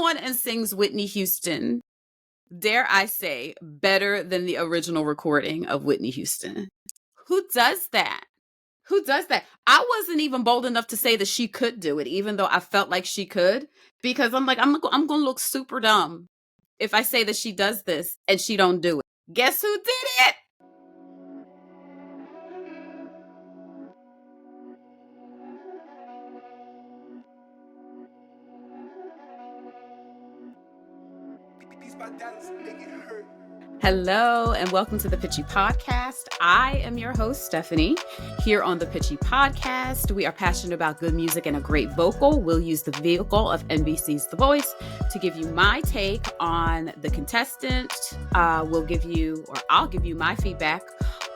on and sings Whitney Houston, dare I say, better than the original recording of Whitney Houston. Who does that? Who does that? I wasn't even bold enough to say that she could do it, even though I felt like she could, because I'm like, I'm going to look super dumb if I say that she does this and she don't do it. Guess who did it? Hello, and welcome to the Pitchy Podcast. I am your host, Stephanie. Here on the Pitchy Podcast, we are passionate about good music and a great vocal. We'll use the vehicle of NBC's The Voice to give you my take on the contestant. I'll give you my feedback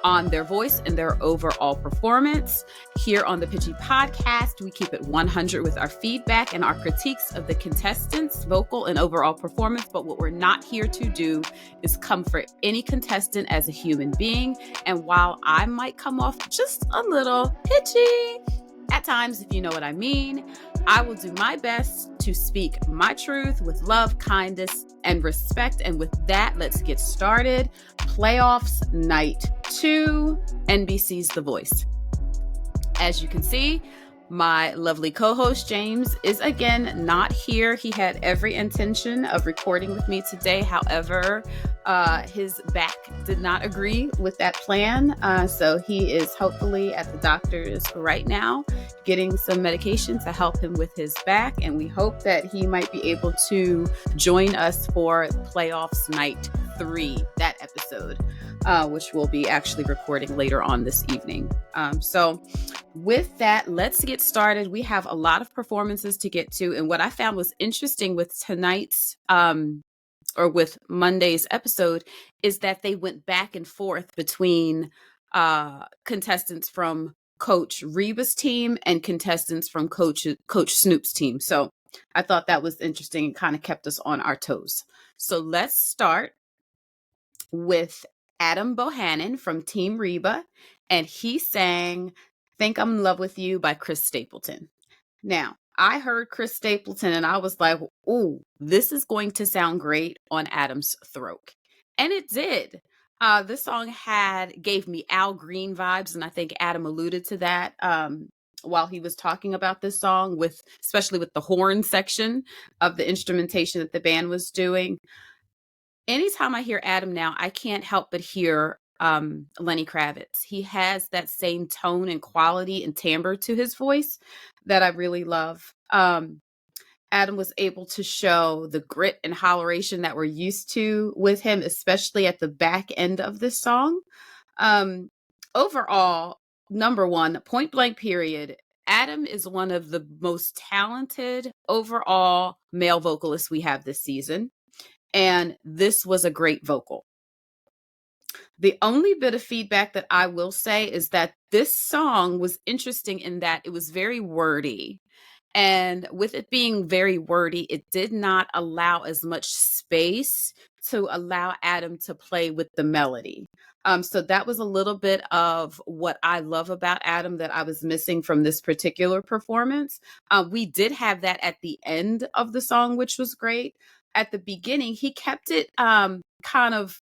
on their voice and their overall performance. Here on the Pitchy Podcast, we keep it 100 with our feedback and our critiques of the contestants' vocal and overall performance. But what we're not here to do is comfort any contestant as a human being. And while I might come off just a little pitchy at times, if you know what I mean, I will do my best to speak my truth with love, kindness, and respect. And with that, let's get started. Playoffs night 2, NBC's The Voice. As you can see, my lovely co-host James is again not here. He had every intention of recording with me today. However, his back did not agree with that plan. So he is hopefully at the doctor's right now, getting some medication to help him with his back. And we hope that he might be able to join us for Playoffs Night 3, that episode, which we'll be actually recording later on this evening. So with that, let's get started. We have a lot of performances to get to. And what I found was interesting with tonight's or with Monday's episode is that they went back and forth between contestants from Coach Reba's team and contestants from Coach Snoop's team. So I thought that was interesting and kind of kept us on our toes. So let's start with Adam Bohannon from Team Reba, and he sang Think I'm in Love with You by Chris Stapleton. Now, I heard Chris Stapleton and I was like, ooh, this is going to sound great on Adam's throat. And it did. This song gave me Al Green vibes, and I think Adam alluded to that while he was talking about this song, especially with the horn section of the instrumentation that the band was doing. Anytime I hear Adam now, I can't help but hear Lenny Kravitz. He has that same tone and quality and timbre to his voice that I really love. Adam was able to show the grit and holleration that we're used to with him, especially at the back end of this song. Overall, number one, point blank period, Adam is one of the most talented overall male vocalists we have this season. And this was a great vocal. The only bit of feedback that I will say is that this song was interesting in that it was very wordy. And with it being very wordy, it did not allow as much space to allow Adam to play with the melody. So that was a little bit of what I love about Adam that I was missing from this particular performance. We did have that at the end of the song, which was great. At the beginning, he kept it kind of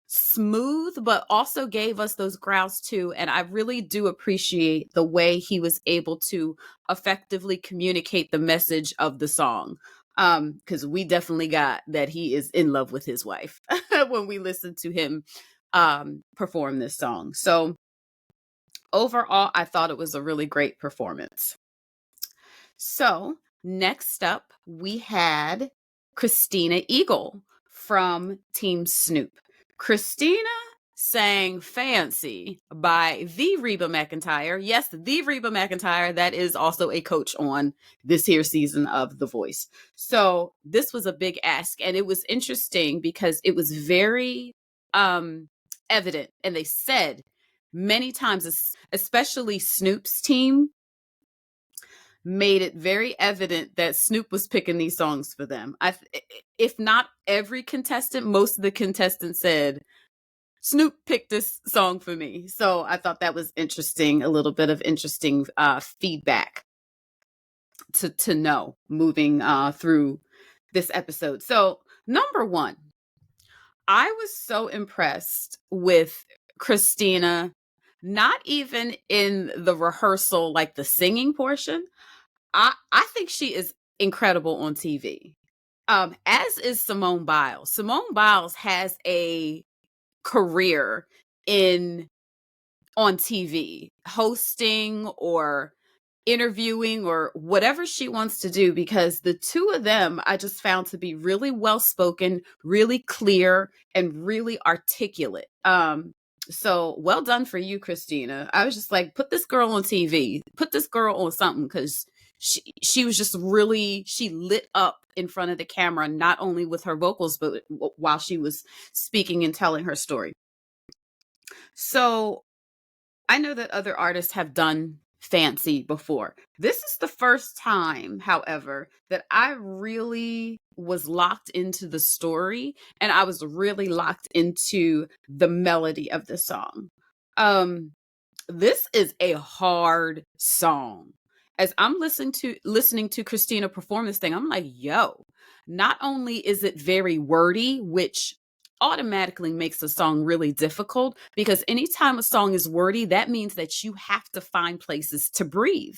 smooth, but also gave us those growls too. And I really do appreciate the way he was able to effectively communicate the message of the song. Because we definitely got that he is in love with his wife when we listened to him perform this song. So overall, I thought it was a really great performance. So next up, we had Christina Eagle from Team Snoop. Christina sang Fancy by the Reba McEntire. Yes, the Reba McEntire that is also a coach on this here season of The Voice. So this was a big ask, and it was interesting because it was very evident, and they said many times, especially Snoop's team, made it very evident that Snoop was picking these songs for them. If not every contestant, most of the contestants said, Snoop picked this song for me. So I thought that was interesting, a little bit of interesting feedback to know moving through this episode. So, number one, I was so impressed with Christina, not even in the rehearsal, like the singing portion. I think she is incredible on TV. As is Simone Biles. Simone Biles has a career in on TV, hosting or interviewing or whatever she wants to do, because the two of them I just found to be really well spoken, really clear, and really articulate. So well done for you, Christina. I was just like, put this girl on TV, put this girl on something, because she was just really, she lit up in front of the camera, not only with her vocals, but while she was speaking and telling her story. So I know that other artists have done Fancy before. This is the first time, however, that I really was locked into the story, and I was really locked into the melody of the song. Um this is a hard song. As I'm listening to Christina perform this thing, I'm like, yo, not only is it very wordy, which automatically makes a song really difficult, because anytime a song is wordy, that means that you have to find places to breathe.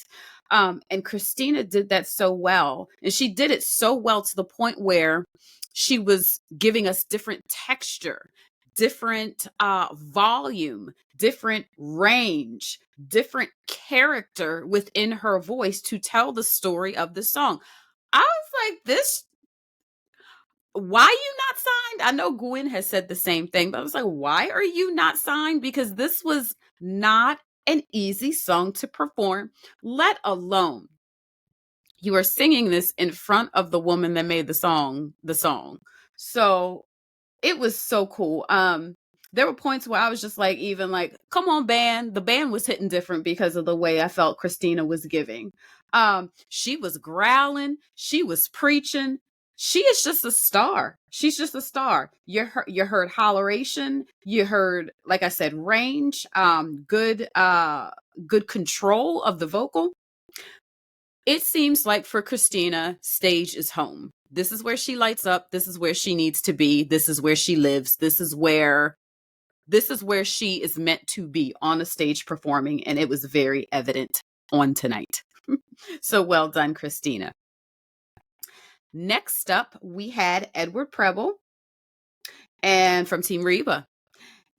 And Christina did that so well. And she did it so well to the point where she was giving us different texture, different volume, different range, different character within her voice to tell the story of the song. I was like, this, why you not signed? I know Gwen has said the same thing, but I was like, why are you not signed? Because this was not an easy song to perform, let alone you are singing this in front of the woman that made the song. So it was so cool. There were points where I was just like, even like, come on, band. The band was hitting different because of the way I felt Christina was giving. She was growling, she was preaching. She is just a star. She's just a star. You heard holleration, you heard, like I said, range, good control of the vocal. It seems like for Christina, stage is home. This is where she lights up. This is where she needs to be. This is where she lives. This is where she is meant to be, on a stage performing, and it was very evident on tonight. So well done, Christina. Next up, we had Edward Preble, and from Team Reba,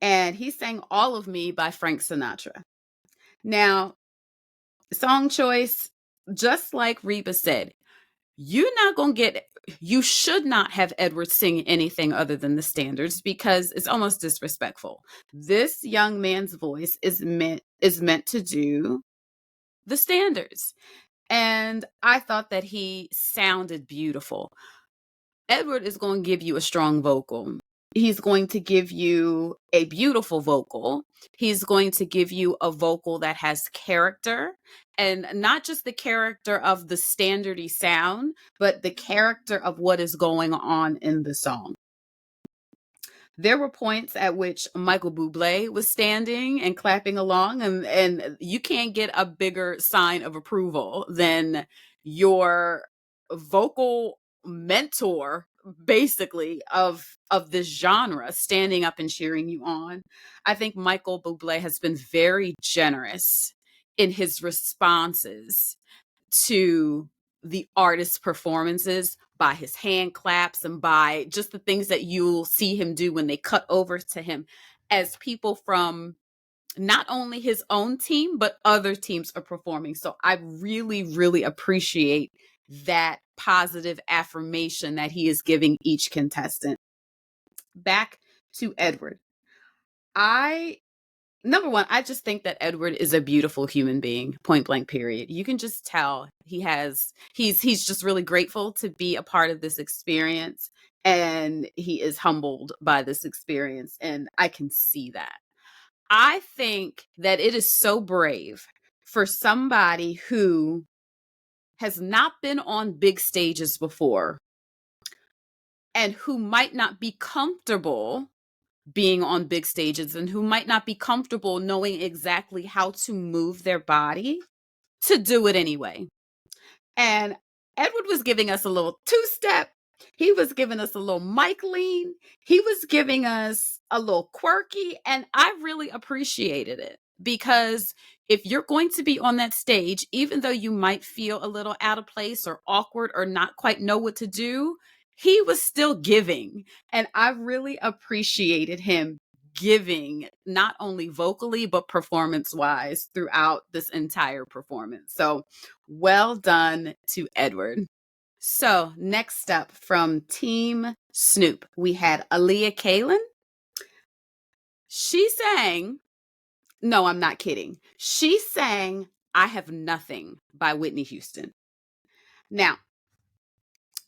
and he sang All of Me by Frank Sinatra. Now, song choice, just like Reba said, you should not have Edward sing anything other than the standards, because it's almost disrespectful. This young man's voice is meant to do the standards. And I thought that he sounded beautiful. Edward is going to give you a strong vocal. He's going to give you a beautiful vocal. He's going to give you a vocal that has character, and not just the character of the standardy sound, but the character of what is going on in the song. There were points at which Michael Bublé was standing and clapping along, and you can't get a bigger sign of approval than your vocal mentor, basically, of this genre standing up and cheering you on. I think Michael Bublé has been very generous in his responses to the artist's performances, by his hand claps and by just the things that you'll see him do when they cut over to him, as people from not only his own team, but other teams are performing. So I really, really appreciate that positive affirmation that he is giving each contestant. Back to Edward. Number one, I just think that Edward is a beautiful human being, point blank, period. You can just tell he's just really grateful to be a part of this experience, and he is humbled by this experience, and I can see that. I think that it is so brave for somebody who has not been on big stages before, and who might not be comfortable being on big stages, and who might not be comfortable knowing exactly how to move their body, to do it anyway. And Edward was giving us a little two-step. He was giving us a little mic lean. He was giving us a little quirky, and I really appreciated it because if you're going to be on that stage, even though you might feel a little out of place or awkward or not quite know what to do, he was still giving. And I really appreciated him giving, not only vocally, but performance wise throughout this entire performance. So well done to Edward. So next up from Team Snoop, we had Aliyah Kalen. She sang, no, I'm not kidding. She sang I Have Nothing by Whitney Houston. Now,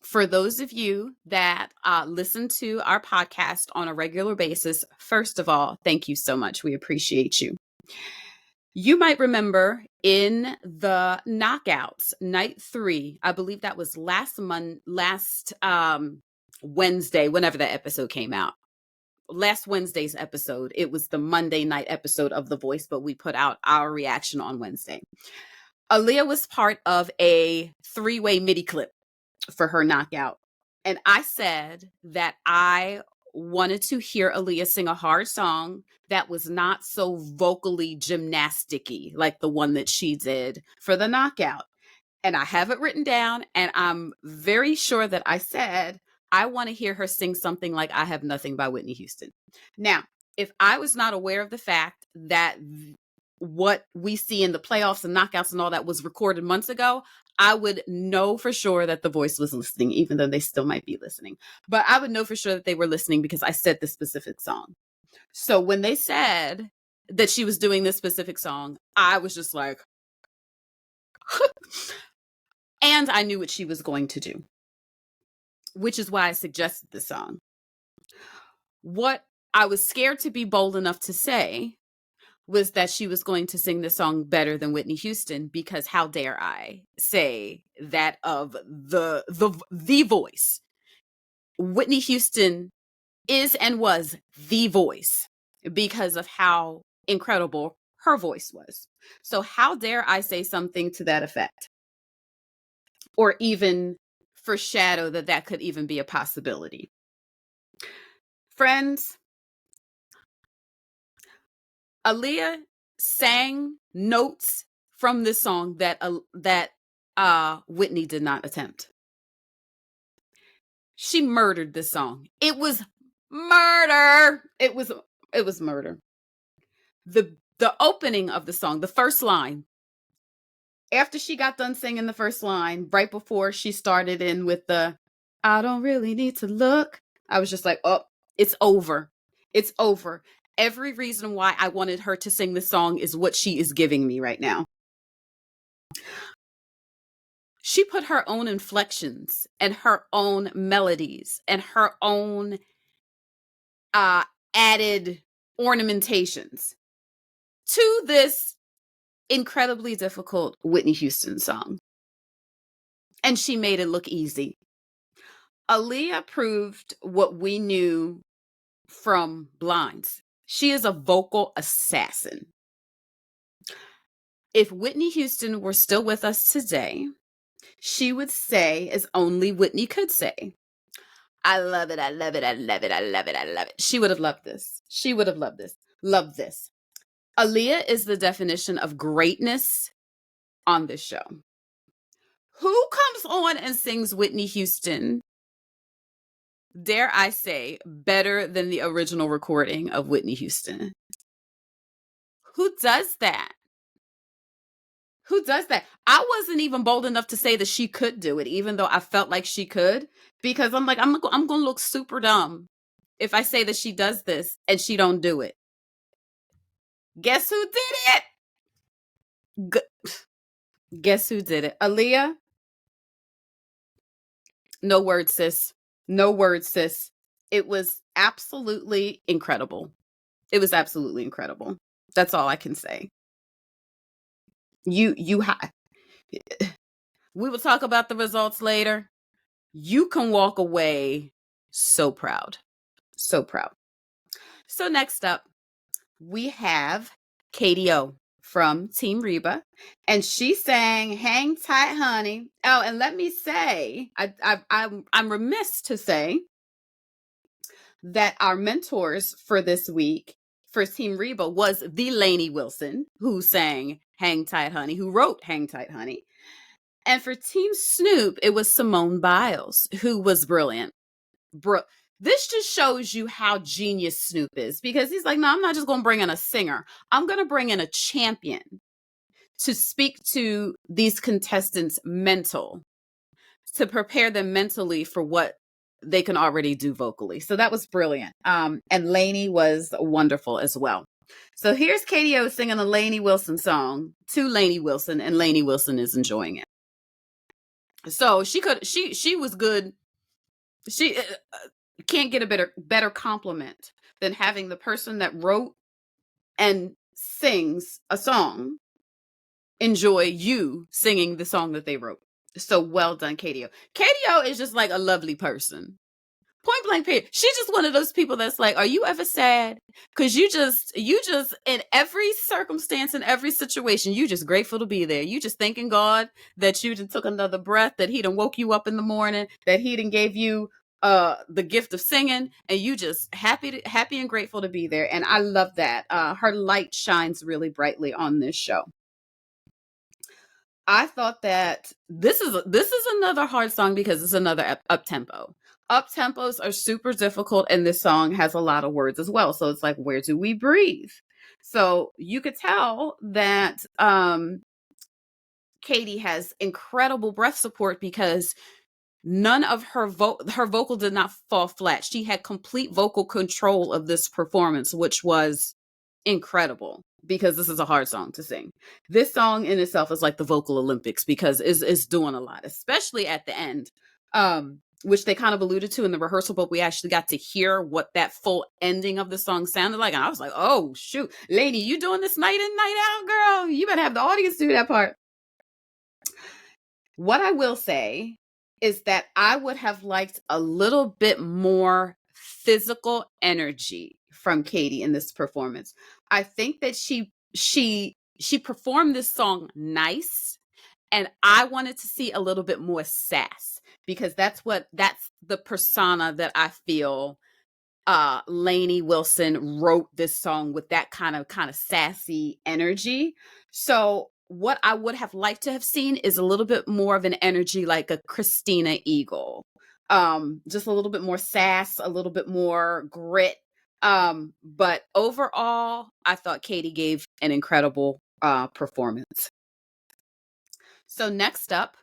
for those of you that listen to our podcast on a regular basis, first of all, thank you so much. We appreciate you. You might remember in the knockouts, night 3, I believe that was last Wednesday, whenever that episode came out. Last Wednesday's episode, it was the Monday night episode of The Voice, but we put out our reaction on Wednesday. Aliyah was part of a 3-way MIDI clip for her knockout. And I said that I wanted to hear Aliyah sing a hard song that was not so vocally gymnastic-y like the one that she did for the knockout. And I have it written down, and I'm very sure that I said, I want to hear her sing something like I Have Nothing by Whitney Houston. Now, if I was not aware of the fact that what we see in the playoffs and knockouts and all that was recorded months ago, I would know for sure that The Voice was listening, even though they still might be listening. But I would know for sure that they were listening because I said this specific song. So when they said that she was doing this specific song, I was just like, and I knew what she was going to do, which is why I suggested the song. What I was scared to be bold enough to say was that she was going to sing the song better than Whitney Houston, because how dare I say that of the voice. Whitney Houston is and was the voice because of how incredible her voice was. So how dare I say something to that effect? Or even foreshadow that that could even be a possibility. Friends, Aliyah sang notes from this song that Whitney did not attempt. She murdered this song. It was murder. It was murder. The opening of the song, the first line, after she got done singing the first line, right before she started in with the I don't really need to look, I was just like, oh, it's over. It's over. Every reason why I wanted her to sing this song is what she is giving me right now. She put her own inflections and her own melodies and her own added ornamentations to this incredibly difficult Whitney Houston song. And she made it look easy. Aliyah proved what we knew from Blinds. She is a vocal assassin. If Whitney Houston were still with us today, she would say, as only Whitney could say, I love it, I love it, I love it, I love it, I love it. She would have loved this. She would have loved this. Loved this. Aliyah is the definition of greatness on this show. Who comes on and sings Whitney Houston, dare I say, better than the original recording of Whitney Houston? Who does that? Who does that? I wasn't even bold enough to say that she could do it, even though I felt like she could, because I'm like, I'm going to look super dumb if I say that she does this and she don't do it. Guess who did it? Guess who did it? Aliyah? No words, sis. No words, sis. It was absolutely incredible. It was absolutely incredible. That's all I can say. We will talk about the results later. You can walk away so proud. So proud. So next up, we have KDO from Team Reba, and she sang "Hang Tight, Honey." Oh, and let me say, I'm remiss to say that our mentors for this week for Team Reba was the Lainey Wilson, who sang "Hang Tight, Honey," who wrote "Hang Tight, Honey," and for Team Snoop, it was Simone Biles, who was brilliant. This just shows you how genius Snoop is, because he's like, no, I'm not just going to bring in a singer. I'm going to bring in a champion to speak to these contestants' mental, to prepare them mentally for what they can already do vocally. So that was brilliant. And Lainey was wonderful as well. So here's KDO singing a Lainey Wilson song to Lainey Wilson, and Lainey Wilson is enjoying it. So she was good. She can't get a better compliment than having the person that wrote and sings a song enjoy you singing the song that they wrote. So well done, KDO. KDO is just like a lovely person. Point blank period. She's just one of those people that's like, are you ever sad? Because you just in every circumstance, in every situation, you just grateful to be there. You just thanking God that you done took another breath, that he done woke you up in the morning, that he done gave you the gift of singing, and you just happy and grateful to be there. And I love that. Her light shines really brightly on this show. I thought that this is another hard song because it's another up tempo. Up tempos are super difficult, and this song has a lot of words as well. So it's like, where do we breathe? So you could tell that Katie has incredible breath support, because none of her vocal did not fall flat. She had complete vocal control of this performance, which was incredible, because this is a hard song to sing. This song in itself is like the vocal Olympics, because it's doing a lot, especially at the end, which they kind of alluded to in the rehearsal, but we actually got to hear what that full ending of the song sounded like. And I was like, oh, shoot, Lainey, you doing this night in, night out, girl? You better have the audience do that part. What I will say is that I would have liked a little bit more physical energy from Katie in this performance. I think that she performed this song nice, and I wanted to see a little bit more sass, because that's the persona that I feel Lainey Wilson wrote this song with, that kind of sassy energy. So what I would have liked to have seen is a little bit more of an energy like a Christina Eagle. Just a little bit more sass, a little bit more grit. But overall, I thought Katie gave an incredible performance. So next up,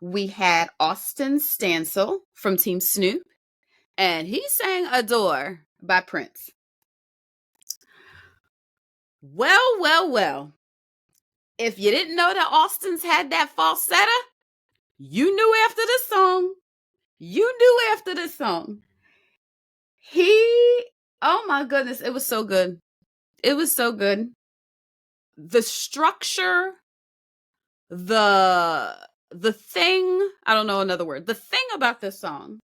we had Austyns Stansel from Team Snoop, and he sang "Adore" by Prince. Well. If you didn't know that Austyns had that falsetto, you knew after this song. Oh my goodness, it was so good. The structure, the thing, I don't know another word. The thing about this song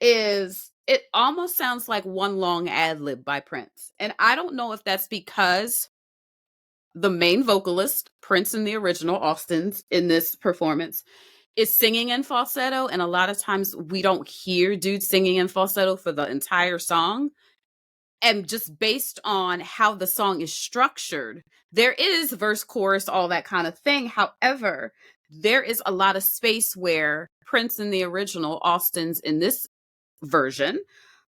is it almost sounds like one long ad lib by Prince. And I don't know if that's because the main vocalist, Prince in the original, Austyns, in this performance, is singing in falsetto. And a lot of times we don't hear dudes singing in falsetto for the entire song. And just based on how the song is structured, there is verse, chorus, all that kind of thing. However, there is a lot of space where Prince in the original, Austyns in this version,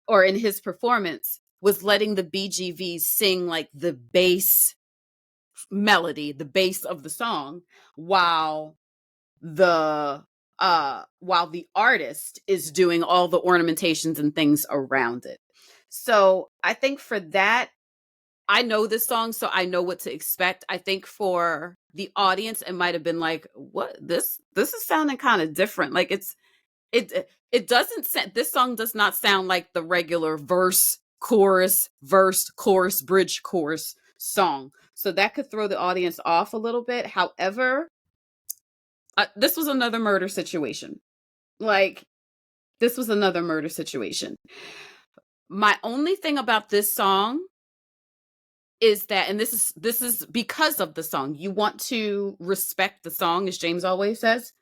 or in his performance, was letting the BGVs sing like the bass melody, the bass of the song, while the artist is doing all the ornamentations and things around it. So I think for that, I know this song, so I know what to expect. I think for the audience, it might have been like, what, this is sounding kind of different. Like it doesn't this song does not sound like the regular verse, chorus, bridge, chorus song. So that could throw the audience off a little bit. However, this was another murder situation. My only thing about this song is that, and this is because of the song. You want to respect the song, as James always says.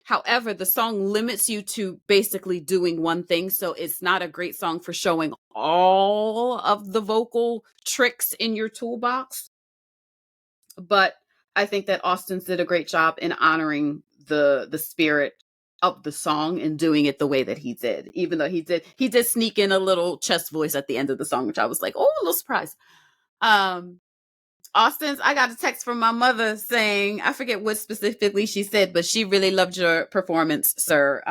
However, the song limits you to basically doing one thing, so it's not a great song for showing all of the vocal tricks in your toolbox. But I think that Austyns did a great job in honoring the spirit of the song and doing it the way that he did. Even though he did sneak in a little chest voice at the end of the song, which I was like, oh, a little surprise. Austyns, I got a text from my mother saying, I forget what specifically she said, but she really loved your performance, sir,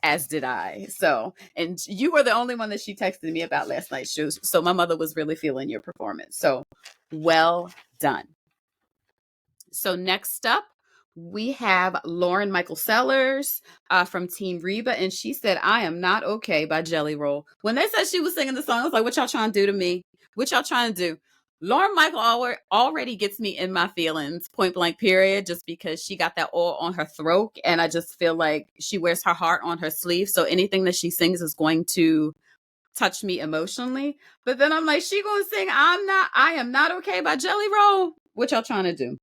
as did I. So, and you were the only one that she texted me about last night's show. So my mother was really feeling your performance. So well done. So next up, we have Lauren Michael Sellers from Team Reba, and she said, I Am Not Okay by Jelly Roll. When they said she was singing the song, I was like, what y'all trying to do to me? What y'all trying to do? Lauren Michael already gets me in my feelings, point blank period, just because she got that oil on her throat, and I just feel like she wears her heart on her sleeve, so anything that she sings is going to touch me emotionally. But then I'm like, she gonna sing I Am Not Okay by Jelly Roll? What y'all trying to do?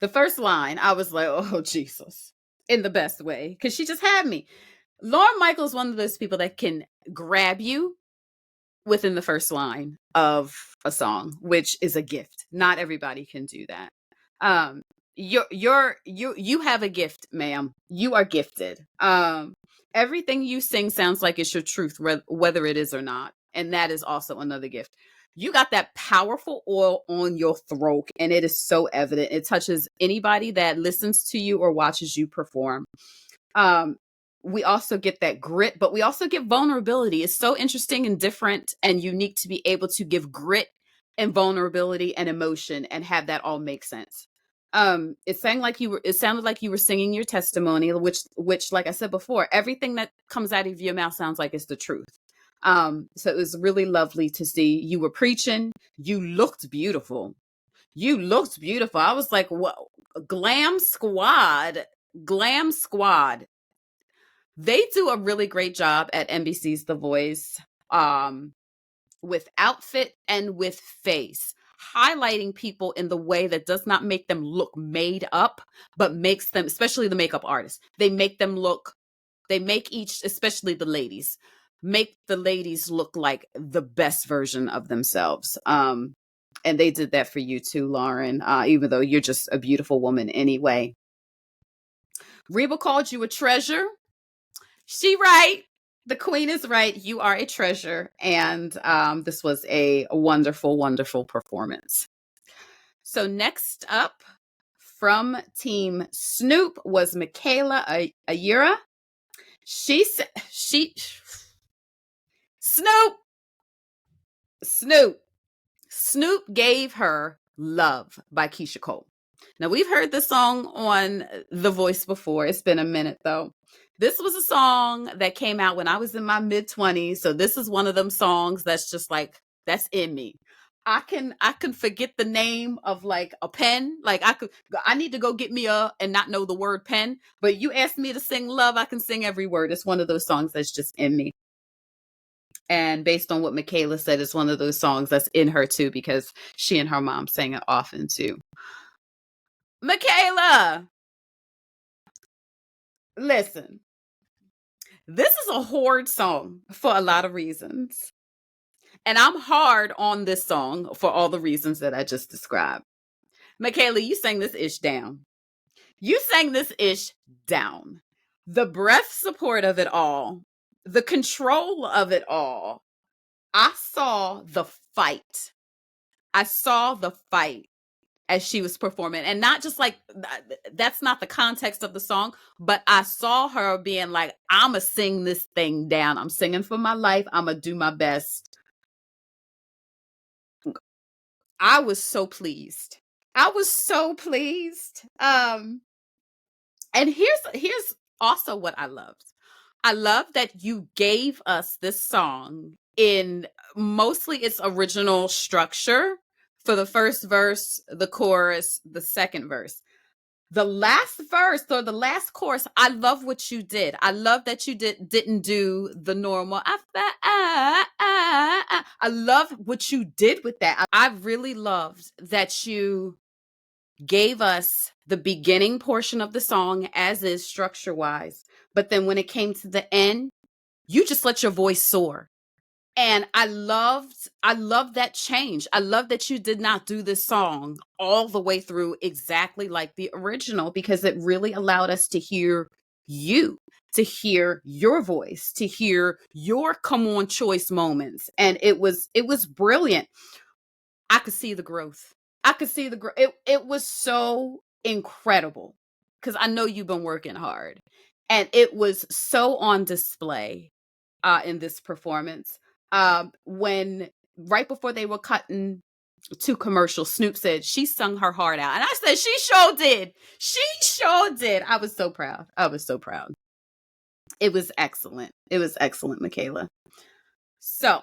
The first line, I was like, oh, Jesus, in the best way, because she just had me. Lauren Michael is one of those people that can grab you within the first line of a song, which is a gift. Not everybody can do that. You have a gift, ma'am. You are gifted. Everything you sing sounds like it's your truth, whether it is or not. And that is also another gift. You got that powerful oil on your throat, and it is so evident. It touches anybody that listens to you or watches you perform. We also get that grit, but we also get vulnerability. It's so interesting and different and unique to be able to give grit and vulnerability and emotion and have that all make sense. It sounded like you were singing your testimony, which like I said before, everything that comes out of your mouth sounds like it's the truth. So it was really lovely to see. You were preaching. You looked beautiful. You looked beautiful. I was like, what? Glam Squad. Glam Squad. They do a really great job at NBC's The Voice, with outfit and with face, highlighting people in the way that does not make them look made up, but makes them, especially the makeup artists, they make each, especially the ladies, make the ladies look like the best version of themselves. And they did that for you too, Lauren, even though you're just a beautiful woman anyway. Reba called you a treasure. She right. The queen is right. You are a treasure. And this was a wonderful, wonderful performance. So next up from Team Snoop was Mikaela Ayira. Snoop gave her Love by Keisha Cole. Now, we've heard this song on The Voice before. It's been a minute, though. This was a song that came out when I was in my mid-20s. So this is one of them songs that's just like, that's in me. I can forget the name of like a pen. Like I need to go get me and not know the word pen. But you asked me to sing Love, I can sing every word. It's one of those songs that's just in me. And based on what Mikaela said, it's one of those songs that's in her too, because she and her mom sang it often too. Mikaela, listen, this is a hard song for a lot of reasons. And I'm hard on this song for all the reasons that I just described. Mikaela, you sang this ish down. You sang this ish down. The breath support of it all, the control of it all. I saw the fight. As she was performing, and not just like, that's not the context of the song, but I saw her being like, I'ma sing this thing down. I'm singing for my life. I'ma do my best. I was so pleased. And here's also what I loved. I love that you gave us this song in mostly its original structure for the first verse, the chorus, the second verse. the last verse or the last chorus, I love what you did. I love that you didn't do the normal. I love what you did with that. I really loved that you gave us the beginning portion of the song as is structure wise, but then when it came to the end, you just let your voice soar. And I loved that change. I love that you did not do this song all the way through exactly like the original, because it really allowed us to hear you, to hear your voice, to hear your come on choice moments. And it was brilliant. I could see the growth. I could see the growth. It was so incredible, because I know you've been working hard, and it was so on display in this performance. When right before they were cutting to commercial, Snoop said she sung her heart out, and I said she sure did. She sure did. I was so proud. I was so proud. It was excellent. It was excellent, Mikaela. So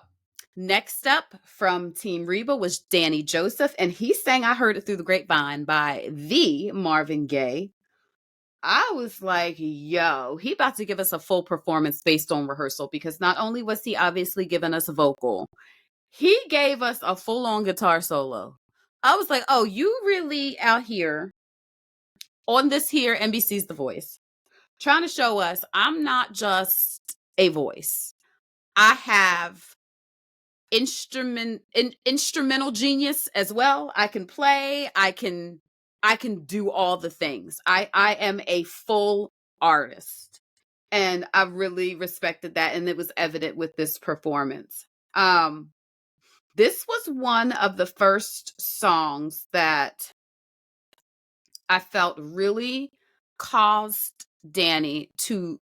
next up from Team Reba was Danny Joseph, and he sang I Heard It Through the Grapevine by the Marvin Gaye. I was like, yo, he about to give us a full performance based on rehearsal, because not only was he obviously giving us a vocal, he gave us a full-on guitar solo. I was like, oh, you really out here on this here NBC's The Voice, trying to show us I'm not just a voice. I have instrumental genius as well. I can play, I can do all the things. I am a full artist, and I really respected that, and it was evident with this performance. This was one of the first songs that I felt really caused Danny to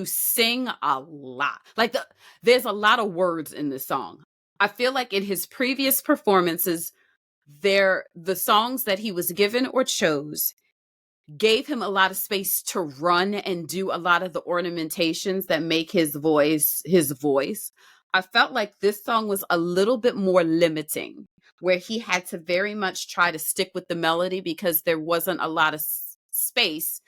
sing a lot. Like there's a lot of words in this song. I feel like in his previous performances, the songs that he was given or chose gave him a lot of space to run and do a lot of the ornamentations that make his voice his voice. I felt like this song was a little bit more limiting, where he had to very much try to stick with the melody because there wasn't a lot of space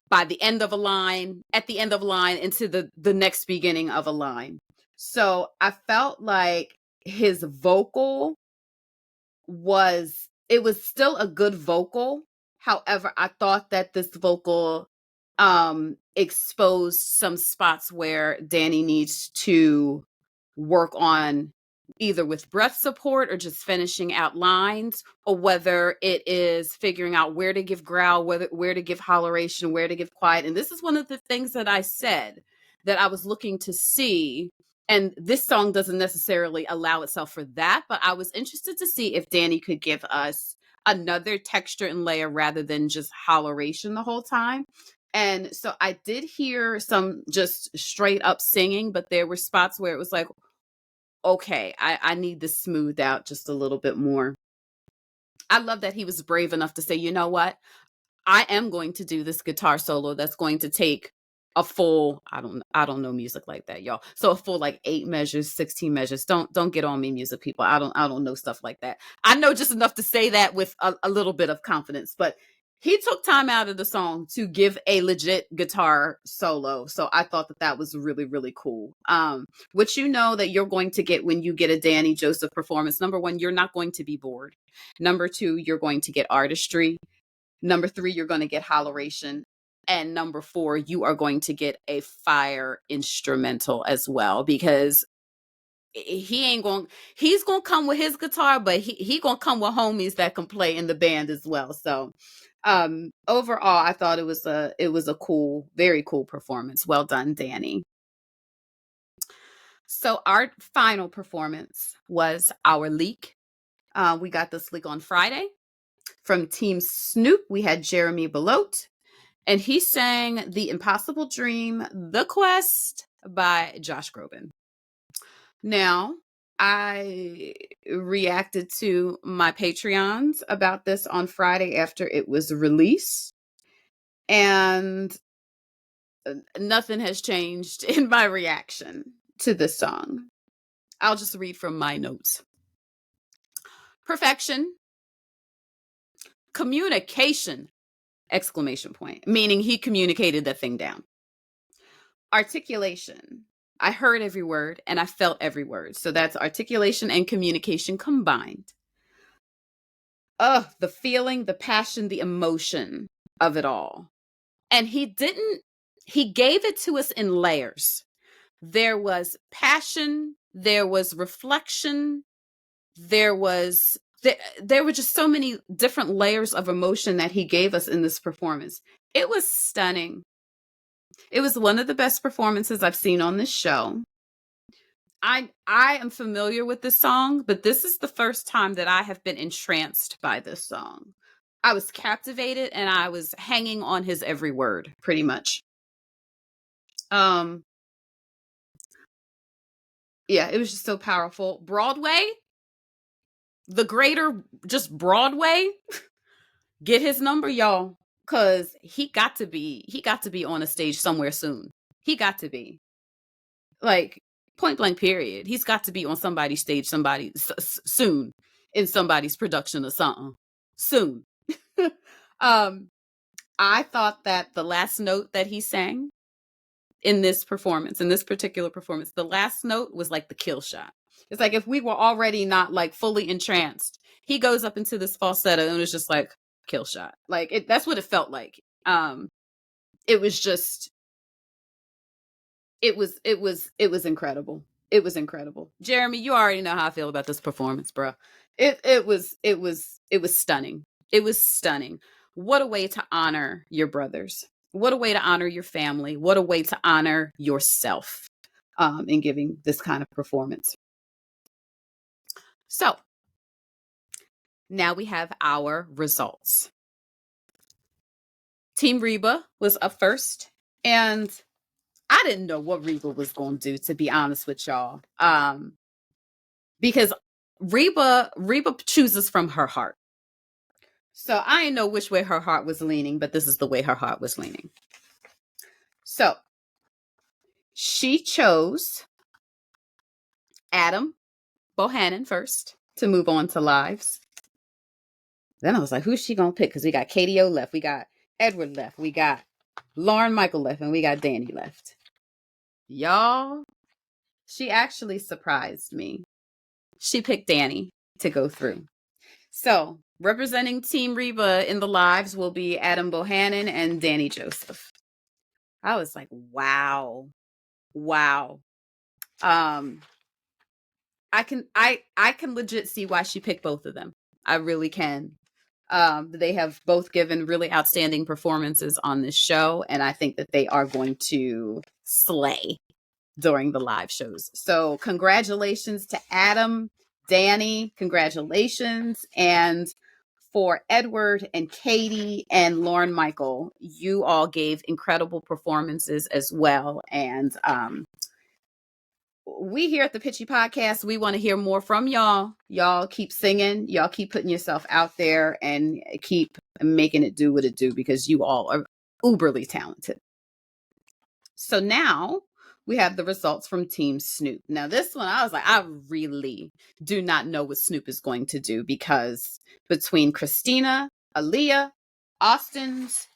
by the end of a line, at the end of a line, into the next beginning of a line. So I felt like his vocal it was still a good vocal. However, I thought that this vocal exposed some spots where Danny needs to work on, either with breath support or just finishing out lines, or whether it is figuring out where to give growl, where to give holleration, where to give quiet. And this is one of the things that I said that I was looking to see. And this song doesn't necessarily allow itself for that, but I was interested to see if Danny could give us another texture and layer rather than just holleration the whole time. And so I did hear some just straight up singing, but there were spots where it was like, okay, I need this smoothed out just a little bit more. I love that he was brave enough to say, you know what? I am going to do this guitar solo that's going to take a full, I don't know music like that, y'all. So a full like 8 measures, 16 measures. Don't get on me, music people. I don't know stuff like that. I know just enough to say that with a little bit of confidence, but he took time out of the song to give a legit guitar solo. So I thought that was really, really cool. Which you know that you're going to get when you get a Danny Joseph performance. Number one, you're not going to be bored. Number two, you're going to get artistry. Number three, you're going to get holleration. And number four, you are going to get a fire instrumental as well, because he's going to come with his guitar, but he going to come with homies that can play in the band as well. So overall, I thought it was a cool, very cool performance. Well done, Danny. So our final performance was our leak. We got this leak on Friday. From Team Snoop, we had Jeremy Belote, and he sang The Impossible Dream, The Quest by Josh Groban. Now, I reacted to my Patreons about this on Friday after it was released, and nothing has changed in my reaction to this song. I'll just read from my notes. Perfection. Communication. Exclamation point. Meaning he communicated that thing down. Articulation. I heard every word and I felt every word. So that's articulation and communication combined. The feeling, the passion, the emotion of it all. And he gave it to us in layers. There was passion, there was reflection, there were just so many different layers of emotion that he gave us in this performance. It was stunning. It was one of the best performances I've seen on this show. I am familiar with this song, but this is the first time that I have been entranced by this song. I was captivated and I was hanging on his every word, pretty much. Yeah, it was just so powerful. Broadway, the greater just Broadway, get his number, y'all, because he got to be on a stage somewhere soon. He got to be, like, point blank period. He's got to be on somebody's stage soon, in somebody's production or something soon. I thought that the last note that he sang in this particular performance, the last note was like the kill shot. It's like if we were already not like fully entranced, he goes up into this falsetto and it was just like kill shot. Like that's what it felt like. It was just, it was incredible. It was incredible. Jeremy, you already know how I feel about this performance, bro. It was stunning. It was stunning. What a way to honor your brothers. What a way to honor your family. What a way to honor yourself in giving this kind of performance. So now we have our results. Team Reba was up first, and I didn't know what Reba was going to do, to be honest with y'all, because Reba chooses from her heart. So I didn't know which way her heart was leaning, but this is the way her heart was leaning. So she chose Adam Bohannon first to move on to lives. Then I was like, who's she going to pick? Because we got KDO left. We got Edward left. We got Lauren Michael left. And we got Danny left. Y'all, she actually surprised me. She picked Danny to go through. So representing Team Reba in the lives will be Adam Bohannon and Danny Joseph. I was like, wow. I can legit see why she picked both of them. I really can. They have both given really outstanding performances on this show, and I think that they are going to slay during the live shows. So congratulations to Adam, Danny, congratulations. And for Edward and Katie and Lauren Michael, you all gave incredible performances as well. And we here at the Pitchy Podcast, we want to hear more from y'all. Y'all keep singing. Y'all keep putting yourself out there and keep making it do what it do, because you all are uberly talented. So now we have the results from Team Snoop. Now this one, I was like, I really do not know what Snoop is going to do, because between Christina, Aliyah, Austyns,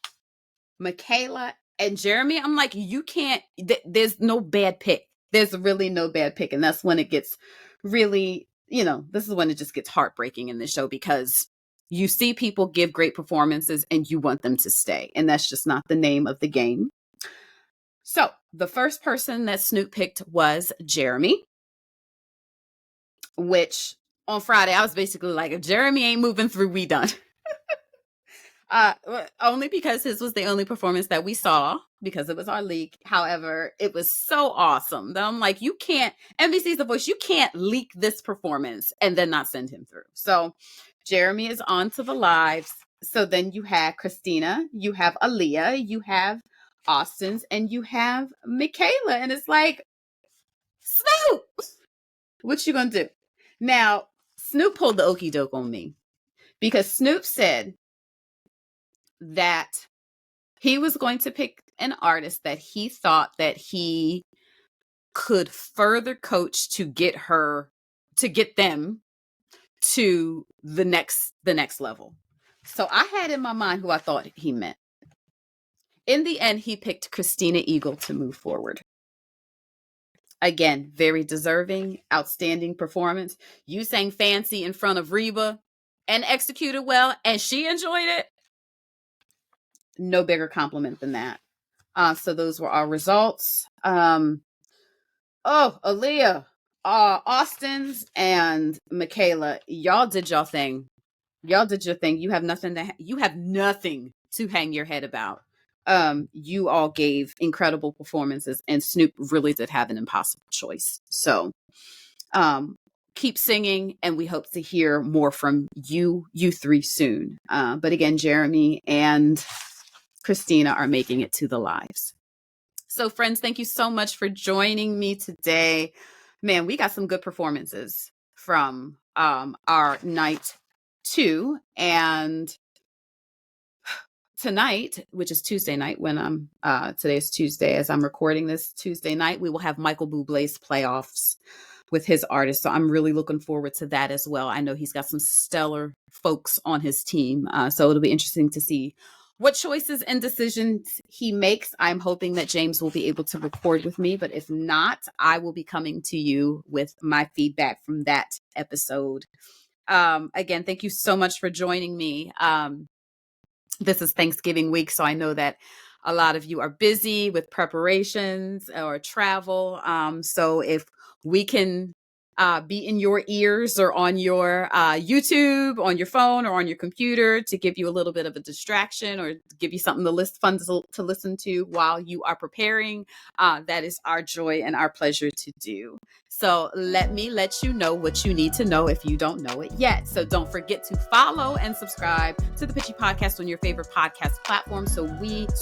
Mikaela, and Jeremy, I'm like, you can't, there's no bad pick. There's really no bad pick. And that's when it gets really, this is when it just gets heartbreaking in this show, because you see people give great performances and you want them to stay. And that's just not the name of the game. So the first person that Snoop picked was Jeremy, which on Friday, I was basically like, if Jeremy ain't moving through, we done. Only because his was the only performance that we saw, because it was our leak. However, it was so awesome that I'm like, you can't, NBC's The Voice, you can't leak this performance and then not send him through. So Jeremy is on to the lives. So then you have Christina, you have Aliyah, you have Austyns, and you have Mikaela. And it's like, Snoop, what you gonna do? Now, Snoop pulled the okie doke on me, because Snoop said that he was going to pick an artist that he thought that he could further coach to get them to the next level. So I had in my mind who I thought he meant. In the end, he picked Christina Eagle to move forward. Again, very deserving, outstanding performance. You sang Fancy in front of Reba and executed well, and she enjoyed it. No bigger compliment than that. So those were our results. Aliyah, Austyns, and Mikaela, y'all did y'all thing. Y'all did your thing. You have nothing to hang your head about. You all gave incredible performances, and Snoop really did have an impossible choice. So, keep singing, and we hope to hear more from you three soon. But again, Jeremy and Christina are making it to the lives. So, friends, thank you so much for joining me today. Man, we got some good performances from our night 2, and tonight, which is Tuesday night, when today is Tuesday as I'm recording this Tuesday night, we will have Michael Bublé's playoffs with his artist. So I'm really looking forward to that as well. I know he's got some stellar folks on his team. So it'll be interesting to see what choices and decisions he makes. I'm hoping that James will be able to record with me, but if not, I will be coming to you with my feedback from that episode. Again, thank you so much for joining me. This is Thanksgiving week, so I know that a lot of you are busy with preparations or travel. So if we can be in your ears or on your YouTube, on your phone, or on your computer to give you a little bit of a distraction or give you something fun to listen to while you are preparing, that is our joy and our pleasure to do. So let me let you know what you need to know if you don't know it yet. So don't forget to follow and subscribe to the Pitchy Podcast on your favorite podcast platform so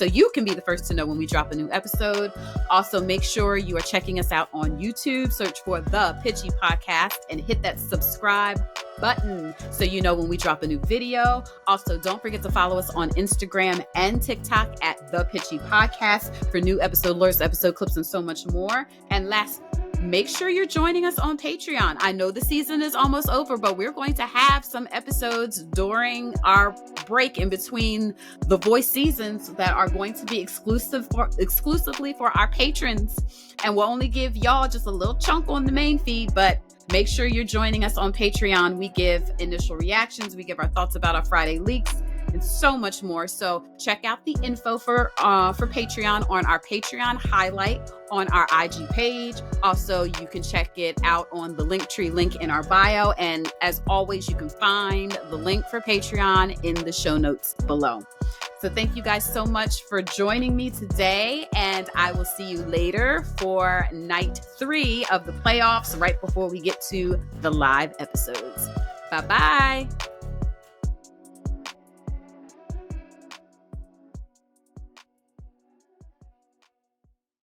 you can be the first to know when we drop a new episode. Also, make sure you are checking us out on YouTube. Search for The Pitchy Podcast and hit that subscribe button so you know when we drop a new video. Also, don't forget to follow us on Instagram and TikTok at The Pitchy Podcast for new episode alerts, episode clips, and so much more. And last, make sure you're joining us on Patreon. I know the season is almost over, but we're going to have some episodes during our break in between the voice seasons that are going to be exclusively for our patrons. And we'll only give y'all just a little chunk on the main feed, but make sure you're joining us on Patreon. We give initial reactions. We give our thoughts about our Friday leaks and so much more. So check out the info for Patreon on our Patreon highlight on our IG page. Also, you can check it out on the Linktree link in our bio. And as always, you can find the link for Patreon in the show notes below. So thank you guys so much for joining me today. And I will see you later for night 3 of the playoffs right before we get to the live episodes. Bye-bye.